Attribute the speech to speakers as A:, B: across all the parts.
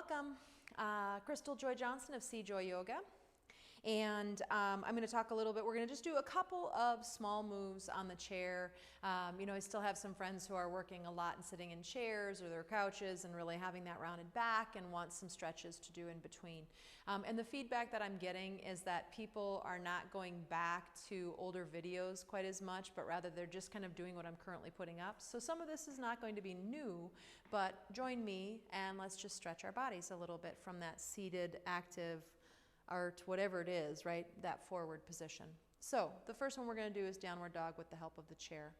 A: Welcome, Crystal Joy Johnson of CJoy Yoga. And I'm going to talk a little bit. We're going to just do a couple of small moves on the chair. You know, I still have some friends who are working a lot and sitting in chairs or their couches and really having that rounded back and want some stretches to do in between. And the feedback that I'm getting is that people are not going back to older videos quite as much, but rather they're just kind of doing what I'm currently putting up. So some of this is not going to be new, but join me and let's just stretch our bodies a little bit from that seated, active, or to whatever it is, right, that forward position. So the first one we're going to do is downward dog with the help of the chair.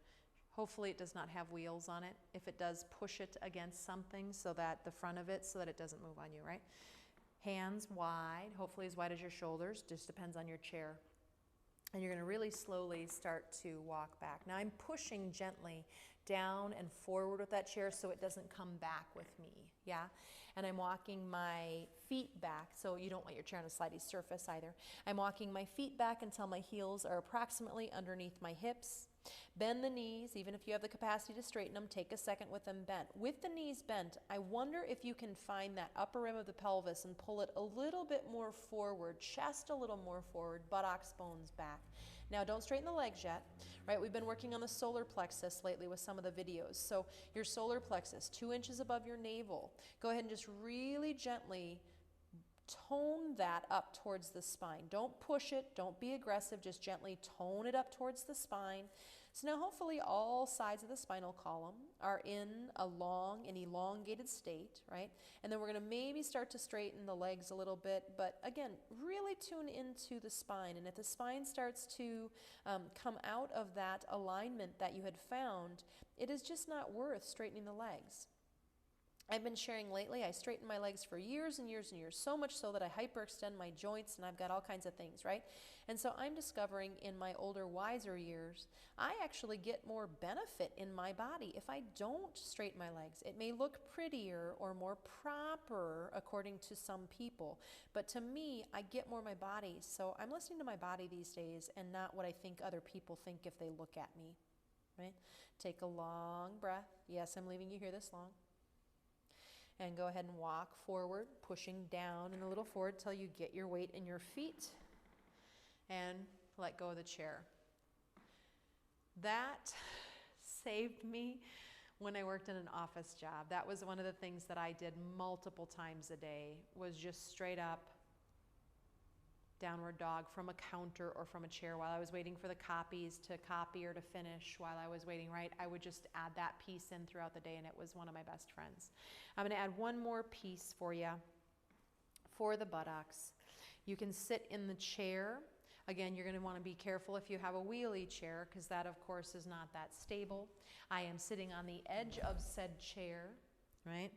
A: Hopefully it does not have wheels on it. If it does, push it against something so that the front of it, so that it doesn't move on you, right? Hands wide, hopefully as wide as your shoulders, just depends on your chair. And you're going to really slowly start to walk back. Now I'm pushing gently down and forward with that chair so it doesn't come back with me, yeah? And I'm walking my feet back, so you don't want your chair on a slidey surface either. I'm walking my feet back until my heels are approximately underneath my hips. Bend the knees, even if you have the capacity to straighten them, take a second with them bent. With the knees bent, I wonder if you can find that upper rim of the pelvis and pull it a little bit more forward, chest a little more forward, buttocks, bones back. Now don't straighten the legs yet, right? We've been working on the solar plexus lately with some of the videos. So your solar plexus, 2 inches above your navel. Go ahead and just really gently tone that up towards the spine. Don't push it, don't be aggressive, just gently tone it up towards the spine. So now hopefully all sides of the spinal column are in a long and elongated state, right? And then we're going to maybe start to straighten the legs a little bit, but again, really tune into the spine. And if the spine starts to come out of that alignment that you had found, it is just not worth straightening the legs. I've been sharing lately, I straightened my legs for years and years and years, so much so that I hyperextend my joints and I've got all kinds of things, right? And so I'm discovering in my older, wiser years, I actually get more benefit in my body if I don't straighten my legs. It may look prettier or more proper according to some people, but to me, I get more my body. So I'm listening to my body these days and not what I think other people think if they look at me, right? Take a long breath. Yes, I'm leaving you here this long. And go ahead and walk forward, pushing down and a little forward till you get your weight in your feet and let go of the chair. That saved me when I worked in an office job. That was one of the things that I did multiple times a day, was just straight up downward dog from a counter or from a chair while I was waiting for the copies to copy or to finish while I was waiting, right? I would just add that piece in throughout the day and it was one of my best friends. I'm going to add one more piece for you for the buttocks. You can sit in the chair. Again, you're going to want to be careful if you have a wheelie chair because that, of course, is not that stable. I am sitting on the edge of said chair, right?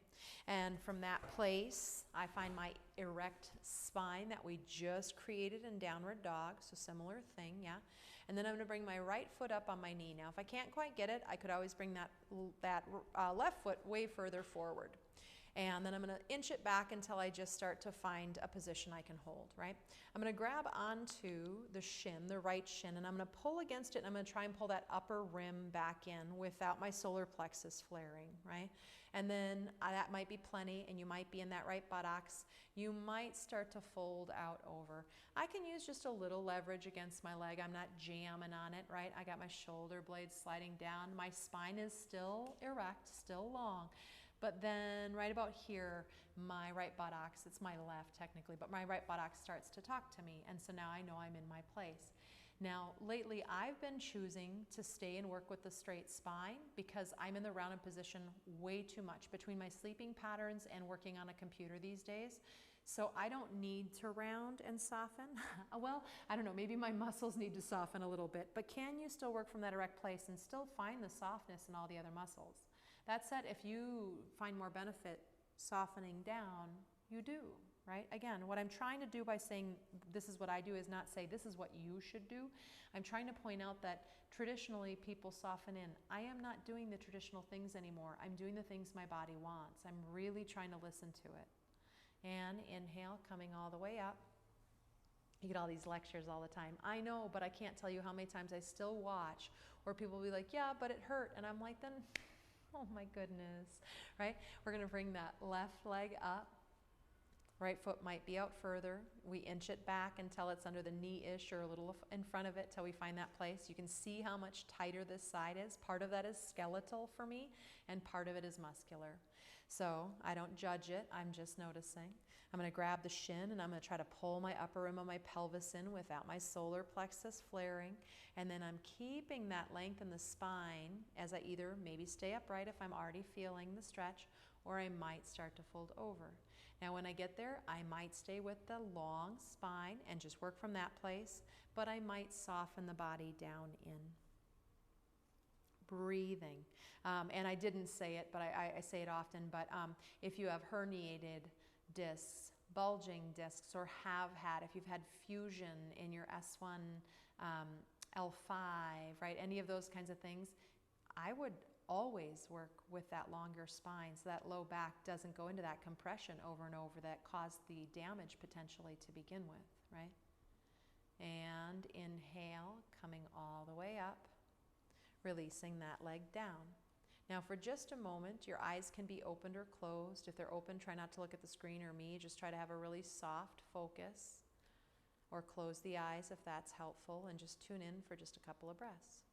A: And from that place, I find my erect spine that we just created in downward dog, so similar thing, yeah? And then I'm gonna bring my right foot up on my knee. Now, if I can't quite get it, I could always bring that left foot way further forward. And then I'm going to inch it back until I just start to find a position I can hold, right? I'm going to grab onto the shin, the right shin, and I'm going to pull against it, and I'm going to try and pull that upper rim back in without my solar plexus flaring, right? And then that might be plenty, and you might be in that right buttocks. You might start to fold out over. I can use just a little leverage against my leg. I'm not jamming on it, right? I got my shoulder blades sliding down. My spine is still erect, still long. But then right about here, my right buttocks, it's my left technically, but my right buttocks starts to talk to me. And so now I know I'm in my place. Now, lately I've been choosing to stay and work with the straight spine because I'm in the rounded position way too much between my sleeping patterns and working on a computer these days. So I don't need to round and soften. Well, I don't know, maybe my muscles need to soften a little bit, but can you still work from that erect place and still find the softness in all the other muscles? That said, if you find more benefit softening down, you do, right? Again, what I'm trying to do by saying this is what I do is not say this is what you should do. I'm trying to point out that traditionally people soften in. I am not doing the traditional things anymore. I'm doing the things my body wants. I'm really trying to listen to it. And inhale, coming all the way up. You get all these lectures all the time. I know, but I can't tell you how many times I still watch where people will be like, yeah, but it hurt. And I'm like, then, oh my goodness, right? We're going to bring that left leg up. Right foot might be out further. We inch it back until it's under the knee-ish or a little in front of it till we find that place. You can see how much tighter this side is. Part of that is skeletal for me, and part of it is muscular. So I don't judge it, I'm just noticing. I'm going to grab the shin and I'm going to try to pull my upper rim of my pelvis in without my solar plexus flaring. And then I'm keeping that length in the spine as I either maybe stay upright if I'm already feeling the stretch, or I might start to fold over. Now when I get there, I might stay with the long spine and just work from that place, but I might soften the body down in. Breathing. And I didn't say it, but I say it often, but if you have herniated discs, bulging discs, or have had, if you've had fusion in your S1, L5, right, any of those kinds of things, I would always work with that longer spine so that low back doesn't go into that compression over and over that caused the damage potentially to begin with, right? And inhale, coming all the way up, releasing that leg down. Now for just a moment, your eyes can be opened or closed. If they're open, try not to look at the screen or me. Just try to have a really soft focus, or close the eyes if that's helpful, and just tune in for just a couple of breaths.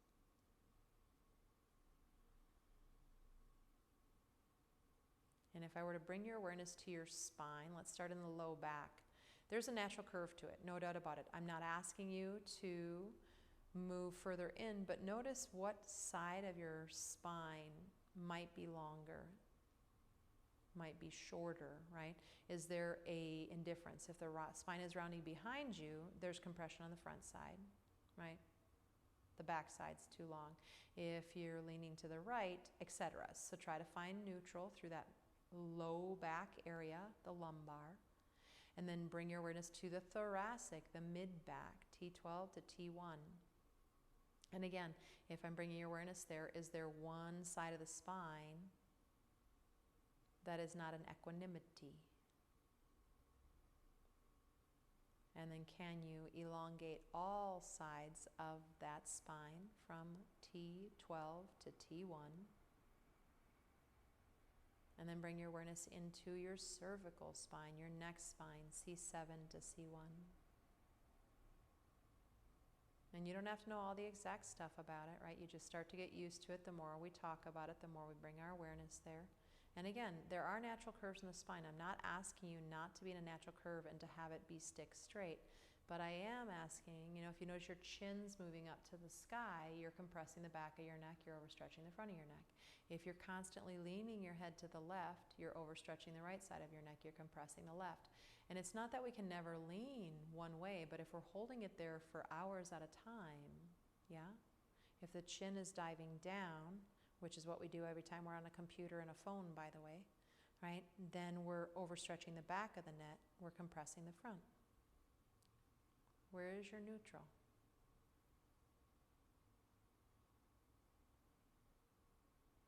A: And if I were to bring your awareness to your spine, let's start in the low back. There's a natural curve to it, no doubt about it. I'm not asking you to move further in, but notice what side of your spine might be longer, might be shorter, right? Is there a indifference? If the spine is rounding behind you, there's compression on the front side, right? The back side's too long. If you're leaning to the right, etc. So try to find neutral through that low back area, the lumbar, and then bring your awareness to the thoracic, the mid-back, T12 to T1. And again, if I'm bringing your awareness there, is there one side of the spine that is not in equanimity? And then can you elongate all sides of that spine from T12 to T1? And then bring your awareness into your cervical spine, your neck spine, C7 to C1. And you don't have to know all the exact stuff about it, right? You just start to get used to it. The more we talk about it, the more we bring our awareness there. And again, there are natural curves in the spine. I'm not asking you not to be in a natural curve and to have it be stick straight. But I am asking, if you notice your chin's moving up to the sky, you're compressing the back of your neck, you're overstretching the front of your neck. If you're constantly leaning your head to the left, you're overstretching the right side of your neck, you're compressing the left. And it's not that we can never lean one way, but if we're holding it there for hours at a time, yeah? If the chin is diving down, which is what we do every time we're on a computer and a phone, by the way, right? Then we're overstretching the back of the neck, we're compressing the front. Where is your neutral?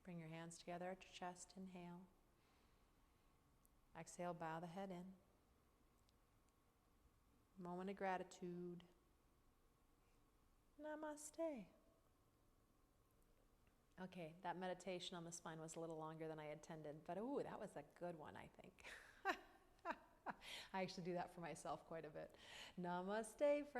A: Bring your hands together at your chest, inhale. Exhale, bow the head in. Moment of gratitude. Namaste. Okay, that meditation on the spine was a little longer than I intended, but ooh, that was a good one, I think. I actually do that for myself quite a bit. Namaste, friends.